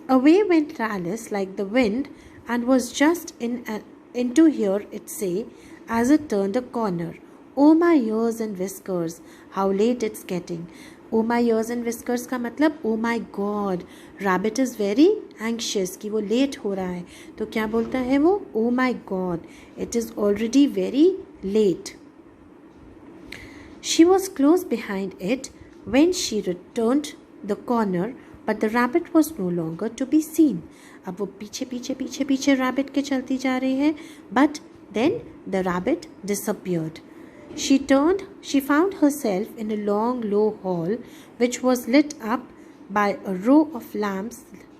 Away went Alice like the wind and was just in to hear it say as it turned a corner, "Oh my ears and whiskers, how late it's getting." Oh my ears and whiskers का मतलब oh my god, rabbit is very anxious कि वो late हो रहा है, तो क्या बोलता है वो? Oh my god, it is already very late. She was close behind it when she returned the corner, but the rabbit was no longer to be seen. अब वो पीछे पीछे पीछे पीछे rabbit के चलती जा रही है, but then the rabbit disappeared. She found herself in a long, low hall which was lit up by a row of lamps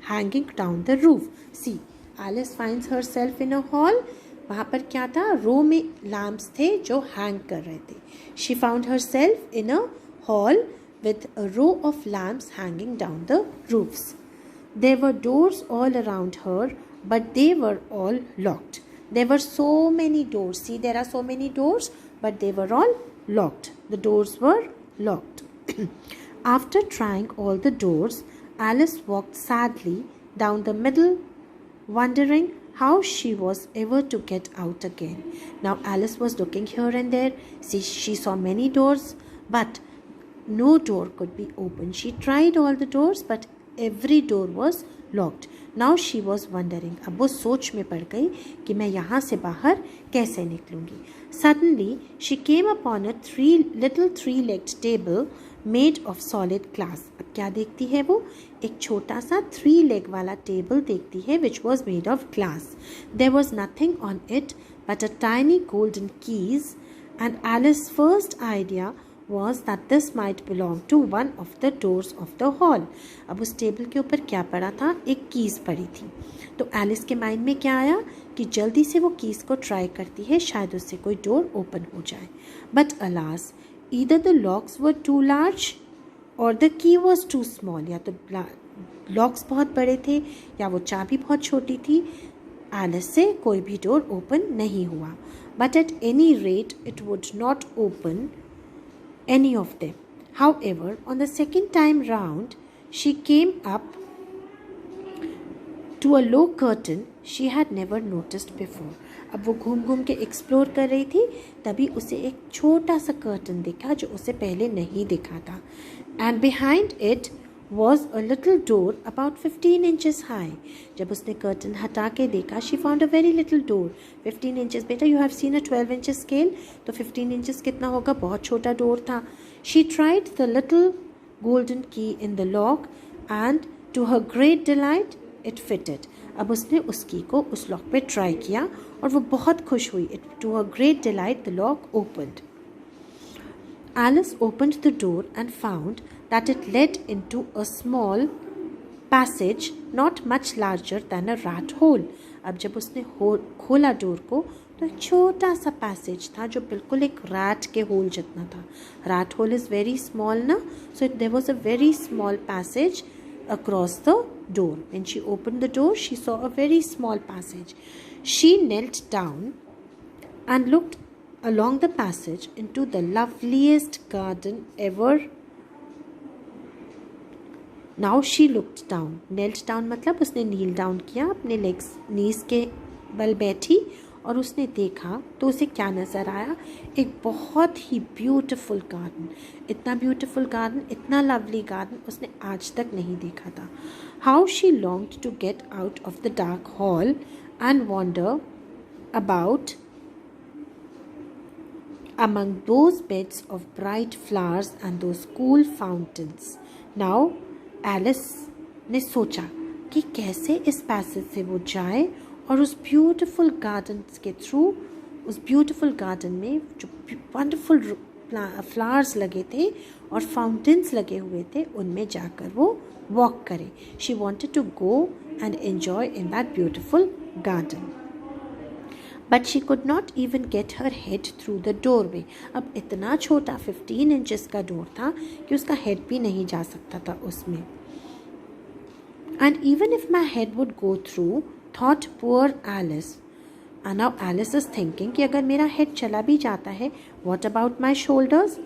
hanging down the roof. See, Alice finds herself in a hall. वहाँ पर क्या था? रो में lamps थे जो hang कर रहे थे. She found herself in a hall with a row of lamps hanging down the roofs. There were doors all around her, but they were all locked. There were so many doors. See, there are so many doors, but they were all locked. The doors were locked. After trying all the doors, Alice walked sadly down the middle, wondering how she was ever to get out again. Now Alice was looking here and there. See, she saw many doors, but no door could be opened. She tried all the doors, but every door was locked. Now she was wondering. अब वो सोच में पड़ गई कि मैं यहाँ से बाहर कैसे निकलूँगी. Suddenly she came upon a little three-legged table made of solid glass. अब क्या देखती है वो? एक छोटा सा 3 leg वाला टेबल देखती है which was made of glass. There was nothing on it but a tiny golden keys, and Alice's first idea was that this might belong to one of the doors of the hall. अब उस table के ऊपर क्या पड़ा था? एक keys पड़ी थी. तो एलिस के माइंड में क्या आया कि जल्दी से वो कीज़ को ट्राई करती है, शायद उससे कोई डोर ओपन हो जाए. But alas, either the locks were too large or the key was too small. या तो लॉक्स बहुत बड़े थे या वो चाबी बहुत छोटी थी. एलिस से कोई भी डोर ओपन नहीं हुआ. But at any rate it would not open any of them. However, on the second time round, she came up to a low curtain she had never noticed before. अब वो घूम घूम के explore कर रही थी, तभी उसे एक छोटा सा कर्टन दिखा जो उसे पहले नहीं दिखा था. And behind it was a little door about 15 inches high. जब उसने कर्टन हटा के देखा, she found a very little door. 15 inches, बेटा you have seen a 12 inches scale, तो 15 inches कितना होगा? बहुत छोटा डोर था. She tried the little golden key in the lock and to her great delight it fitted. अब उसने उस की को उस लॉक पे ट्राई किया और वो बहुत खुश हुई. To her great delight the lock opened. Alice opened the door and found that it led into a small passage not much larger than a rat hole. अब जब उसने खोला डोर को तो एक छोटा सा पैसेज था जो बिल्कुल एक रैट के होल जितना था. Rat hole is very small ना, so there was a very small passage across the door. When she opened the door, she saw a very small passage. She knelt down and looked along the passage into the loveliest garden ever. Now she looked down. Knelt down मतलब उसने kneel down किया, अपने legs knees के बल बैठी और उसने देखा तो उसे क्या नज़र आया? एक बहुत ही ब्यूटीफुल गार्डन. इतना ब्यूटीफुल गार्डन, इतना लवली गार्डन उसने आज तक नहीं देखा था. How she longed to get out of the dark hall and wander about among those beds of bright flowers and those cool fountains. Now Alice ने सोचा कि कैसे इस पैसेज से वो जाए और उस ब्यूटीफुल गार्डन के थ्रू, उस ब्यूटीफुल गार्डन में जो वंडरफुल फ्लावर्स लगे थे और फाउंटेन्स लगे हुए थे उनमें जाकर वो वॉक करे. She wanted to go and enjoy in that beautiful garden. But she could not even get her head through the doorway. अब इतना छोटा 15 इंचेस का डोर था कि उसका हेड भी नहीं जा सकता था उसमें. And even if my head would go through, thought poor Alice. And now Alice is thinking कि अगर मेरा हेड चला भी जाता है, what about my shoulders?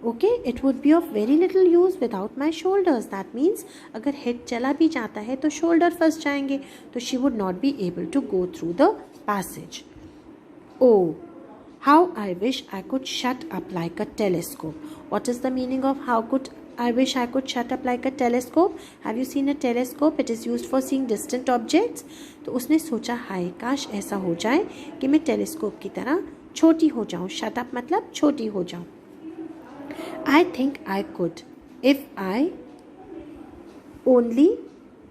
Okay, it would be of very little use without my shoulders. That means अगर head चला भी जाता है तो shoulder फंस जाएंगे, तो she would not be able to go through the passage. Oh, how I wish I could shut up like a telescope. What is the meaning of how could I wish I could shut up like a telescope? Have you seen a telescope? It is used for seeing distant objects. तो उसने सोचा हाय काश ऐसा हो जाए कि मैं telescope की तरह छोटी हो जाऊँ. शट अप मतलब छोटी हो जाऊँ. I think I could if I only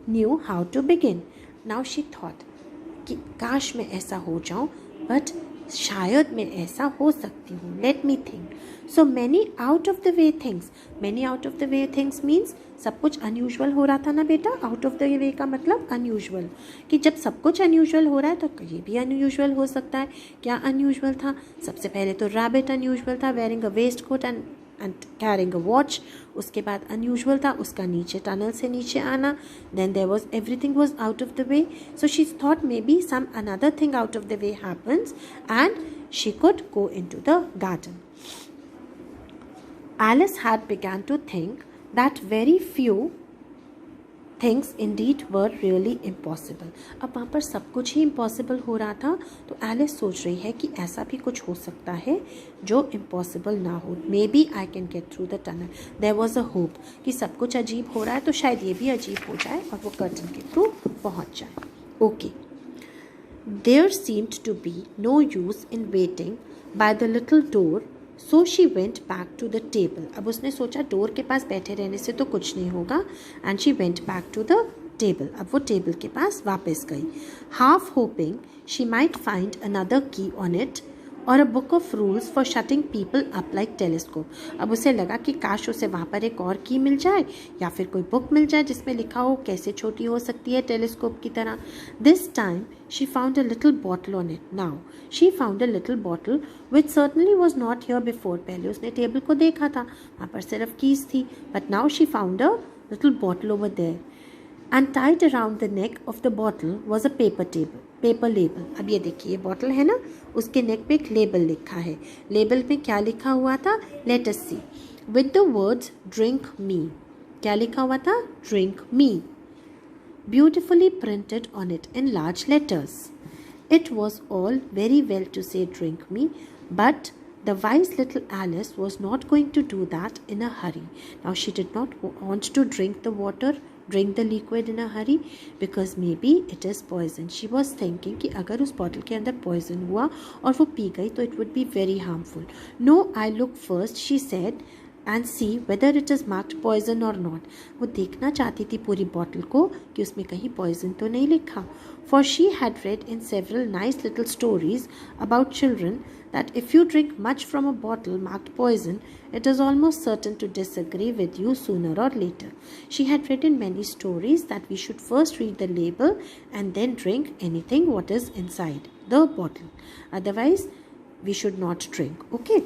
knew how to begin. Now she thought कि काश मैं ऐसा हो जाऊँ, but शायद मैं ऐसा हो सकती हूँ. Let me think. So many out of the way things. Many out of the way things means सब कुछ unusual हो रहा था ना बेटा. Out of the way का मतलब unusual, कि जब सब कुछ unusual हो रहा है तो ये भी unusual हो सकता है. क्या unusual था? सबसे पहले तो rabbit unusual था, wearing a waistcoat and carrying a watch. उसके बाद unusual था उसका नीचे टनल से नीचे आना. Then there was everything was out of the way. So she thought maybe some another thing out of the way happens and she could go into the garden. Alice had begun to think that very few things indeed were really impossible. अब वहाँ पर सब कुछ ही impossible हो रहा था, तो Alice सोच रही है कि ऐसा भी कुछ हो सकता है जो impossible ना हो. Maybe I can get through the tunnel. There was a hope कि सब कुछ अजीब हो रहा है तो शायद ये भी अजीब हो जाए और वो कर्टन के थ्रू पहुँच जाए. Okay. There seemed to be no use in waiting by the little door. So she went back to the table. अब उसने सोचा डोर के पास बैठे रहने से तो कुछ नहीं होगा. And she went back to the table. अब वो टेबल के पास वापस गई. Half hoping she might find another key on it or a book of rules for shutting people up like telescope. अब उसे लगा कि काश उसे वहाँ पर एक और की मिल जाए या फिर कोई बुक मिल जाए जिसमें लिखा हो कैसे छोटी हो सकती है टेलीस्कोप की तरह. This time she found a little bottle on it. Now she found a little bottle which certainly was not here before. पहले उसने टेबल को देखा था, वहाँ पर सिर्फ कीज थी. But now she found a little bottle over there. And tied around the neck of the bottle was a paper label. अब ये देखिए ये बॉटल है ना, उसके नेक पे एक लेबल लिखा है. लेबल पे क्या लिखा हुआ था? Let us see. With the words drink me. क्या लिखा हुआ था? Drink me. Beautifully printed on it in large letters. It was all very well to say drink me, but the wise little Alice was not going to do that in a hurry. Now she did not want to drink the liquid in a hurry because maybe it is poison. She was thinking कि अगर उस bottle के अंदर poison हुआ और वो P गई तो it would be very harmful. No, I look first, she said, and see whether it is marked poison or not. वो देखना चाहती थी पूरी बॉटल को कि उसमें कहीं poison तो नहीं लिखा. For she had read in several nice little stories about children that if you drink much from a bottle marked poison, it is almost certain to disagree with you sooner or later. She had read in many stories that we should first read the label and then drink anything what is inside the bottle. Otherwise, we should not drink. Okay.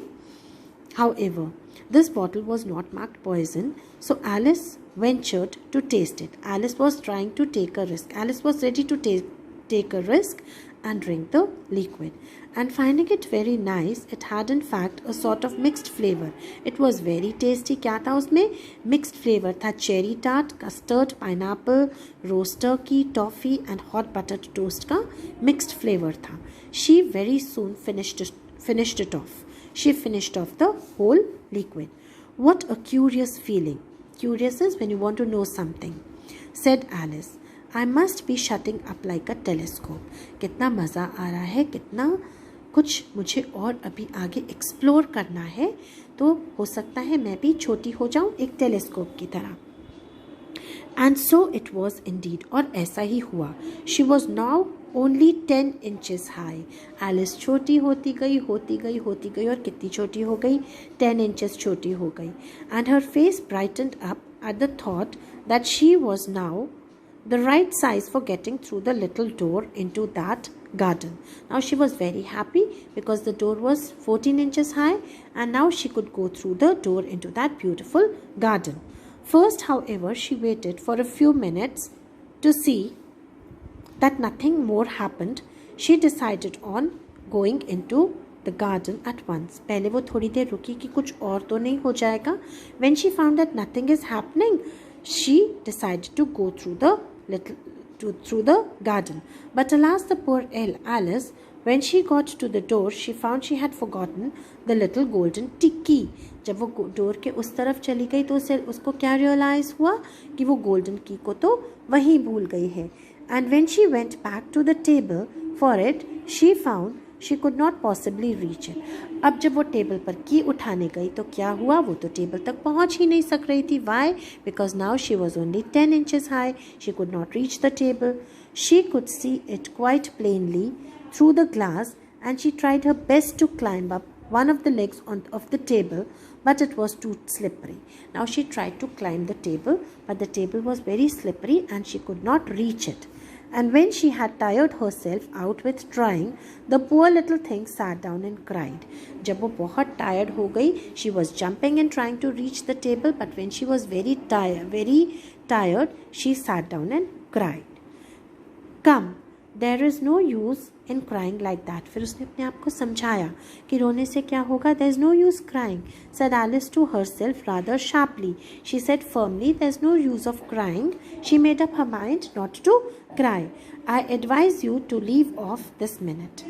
However, this bottle was not marked poison, so Alice ventured to taste it. Alice was trying to take a risk. Alice was ready to take a risk and drink the liquid. And finding it very nice, it had in fact a sort of mixed flavor. It was very tasty. क्या था उसमें? Mixed flavor था. Cherry tart, custard, pineapple, roast turkey, toffee and hot buttered toast का mixed flavor था. She very soon finished it off. She finished off the whole liquid. What a curious feeling. Curious is when you want to know something, said Alice. I must be shutting up like a telescope. कितना मज़ा आ रहा है, कितना कुछ मुझे और अभी आगे एक्सप्लोर करना है, तो हो सकता है मैं भी छोटी हो जाऊं एक टेलीस्कोप की तरह. And so it was indeed, और ऐसा ही हुआ. She was now only 10 inches high. Alice छोटी होती गई और कितनी छोटी हो गई? 10 inches छोटी हो गई. And her face brightened up at the thought that she was now the right size for getting through the little door into that garden. Now she was very happy because the door was 14 inches high and now she could go through the door into that beautiful garden. First, however, she waited for a few minutes to see that nothing more happened. She decided on going into the garden at once. पहले वो थोड़ी देर रुकी कि कुछ और तो नहीं हो जाएगा. When she found that nothing is happening, she decided to go through the garden. But alas, the poor Alice, when she got to the door, she found she had forgotten the little golden key. जब वो door के उस तरफ चली गई तो उसको क्या रियलाइज हुआ कि वो गोल्डन की को तो वहीं भूल गई है. And when she went back to the table for it, she found she could not possibly reach it. अब जब वो टेबल पर की उठाने गई तो क्या हुआ, वो तो टेबल तक पहुंच ही नहीं सक रही थी. Why? Because now she was only 10 inches high. She could not reach the table. She could see it quite plainly through the glass, and she tried her best to climb up one of the legs of the table, but it was too slippery. Now she tried to climb the table, but the table was very slippery and she could not reach it. And when she had tired herself out with trying, the poor little thing sat down and cried. जब वो बहुत tired हो गई, she was jumping and trying to reach the table, but when she was very tired, she sat down and cried. Come, there is no use in crying like that. फिर उसने अपने आप को समझाया कि रोने से क्या होगा. There is no use crying, said Alice to herself rather sharply. She said firmly, there is no use of crying. She made up her mind not to cry. I advise you to leave off this minute.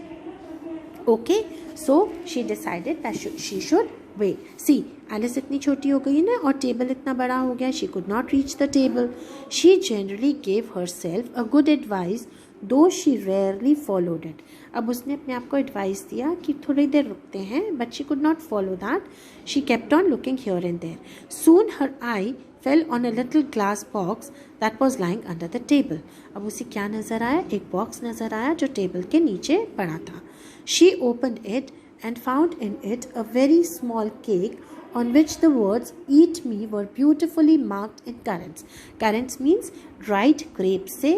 Okay, so she decided that she should wait. See, Alice इतनी छोटी हो गई ना और table इतना बड़ा हो गया. She could not reach the table. She generally gave herself a good advice, though she rarely followed it. अब उसने अपने आप को एडवाइस दिया कि थोड़ी देर रुकते हैं, but she could not follow that. She kept on looking here and there. Soon her eye fell on a little glass box that was lying under the table. अब उसे क्या नज़र आया, एक बॉक्स नज़र आया जो टेबल के नीचे पड़ा था. She opened it and found in it a very small cake on which the words "Eat me" were beautifully marked in currants. Currants means dried grapes. से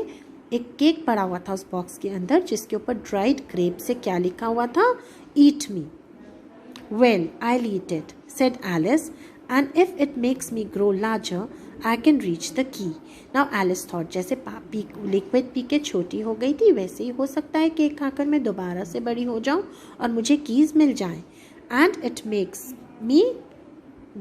एक केक पड़ा हुआ था उस बॉक्स के अंदर जिसके ऊपर ड्राइड ग्रेप से क्या लिखा हुआ था, eat me. Well, I'll eat it, said Alice, and if it makes me grow larger, I can reach the key. Now Alice thought, जैसे लिक्विड पी के छोटी हो गई थी वैसे ही हो सकता है केक खाकर मैं दोबारा से बड़ी हो जाऊं और मुझे कीज मिल जाएं. And it makes me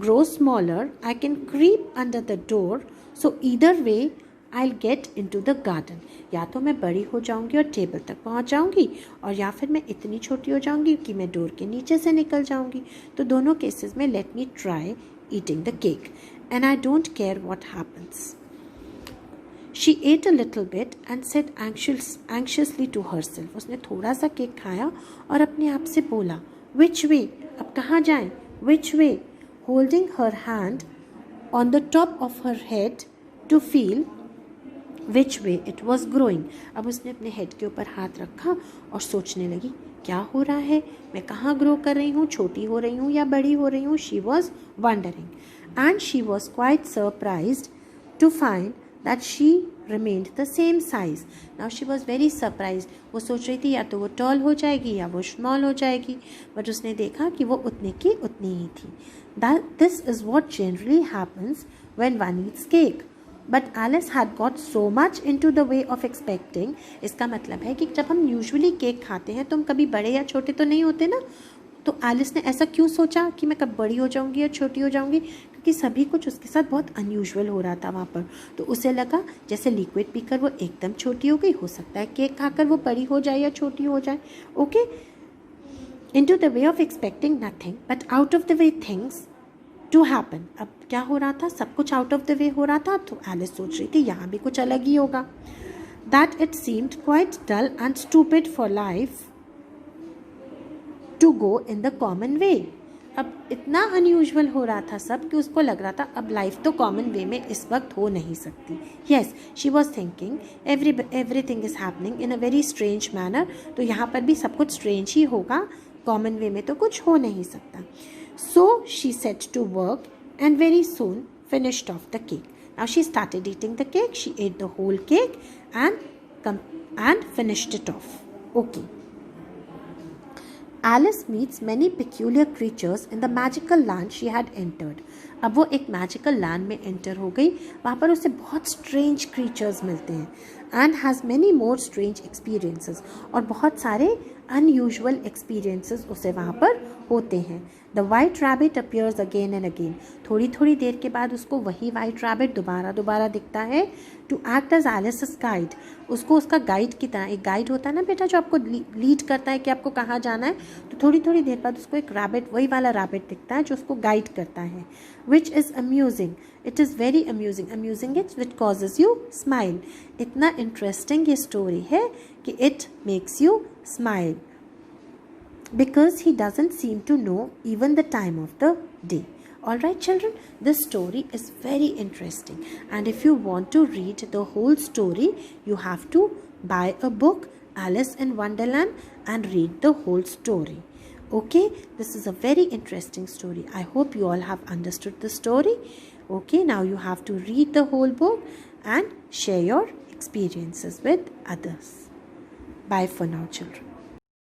grow smaller, I can creep under the door, so either way I'll get into the garden. या तो मैं बड़ी हो जाऊंगी और टेबल तक पहुंच जाऊंगी और या फिर मैं इतनी छोटी हो जाऊंगी कि मैं डोर के नीचे से निकल जाऊंगी. तो दोनों केसेस में let me try eating the cake and I don't care what happens. She ate a little bit and said anxiously to herself. उसने थोड़ा सा केक खाया और अपने आप से बोला, which way? अब कहाँ जाएं? Which way? Holding her hand on the top of her head to feel which way it was growing. अब उसने अपने हेड के ऊपर हाथ रखा और सोचने लगी क्या हो रहा है, मैं कहाँ ग्रो कर रही हूँ, छोटी हो रही हूँ या बड़ी हो रही हूँ. She was wondering and she was quite surprised to find that she remained the same size. Now she was very surprised. वो सोच रही थी या तो वो टॉल हो जाएगी या वो स्मॉल हो जाएगी, बट उसने देखा कि वो उतने की उतनी ही थी. This is what generally happens when one eats cake. But Alice had got so much into the way of expecting. इसका मतलब है कि जब हम यूजुअली केक खाते हैं तो हम कभी बड़े या छोटे तो नहीं होते ना. तो एलिस ने ऐसा क्यों सोचा कि मैं कब बड़ी हो जाऊंगी या छोटी हो जाऊंगी, क्योंकि सभी कुछ उसके साथ बहुत अनयूजुअल हो रहा था वहाँ पर. तो उसे लगा जैसे लिक्विड पीकर वो एकदम छोटी हो गई, हो सकता है केक खाकर वो बड़ी हो जाए या छोटी हो जाए. Okay, into the way of expecting nothing but out of the way things to happen. अब क्या हो रहा था, सब कुछ आउट ऑफ द वे हो रहा था. तो एलिस सोच रही थी यहाँ भी कुछ अलग ही होगा. That it seemed quite dull and stupid for life to go in the common way. अब इतना अनयूजुअल हो रहा था सब कि उसको लग रहा था अब लाइफ तो कॉमन वे में इस वक्त हो नहीं सकती. Yes, she was thinking everything is happening in a very strange manner. तो यहाँ पर भी सब कुछ स्ट्रेंज ही होगा, कॉमन वे में तो कुछ हो नहीं सकता. So she set to work and very soon finished off the cake. Now she started eating the cake. She ate the whole cake and finished it off. Okay. Alice meets many peculiar creatures in the magical land she had entered. अब वो एक magical land में enter हो गई. वहाँ पर उसे बहुत स्ट्रेंज क्रीचर्स मिलते हैं. And has many more strange experiences, और बहुत सारे अनयूजुअल एक्सपीरियंसेस उसे वहाँ पर होते हैं. The white rabbit appears again and again. थोड़ी थोड़ी देर के बाद उसको वही वाइट रैबिट दोबारा दिखता है. To act as Alice guide. उसको उसका गाइड की तरह, एक गाइड होता है ना बेटा जो आपको लीड करता है कि आपको कहाँ जाना है, तो थोड़ी थोड़ी देर बाद उसको एक रैबिट, वही वाला रैबिट दिखता है जो उसको गाइड करता है. Which is amusing. It is very amusing. Amusing it's which causes you smile. इतना इंटरेस्टिंग ये स्टोरी है कि it makes you smile because he doesn't seem to know even the time of the day. Alright children, this story is very interesting, and if you want to read the whole story, you have to buy a book, Alice in Wonderland, and read the whole story. Okay, this is a very interesting story. I hope you all have understood the story. Okay, now you have to read the whole book and share your experiences with others. Bye for now children.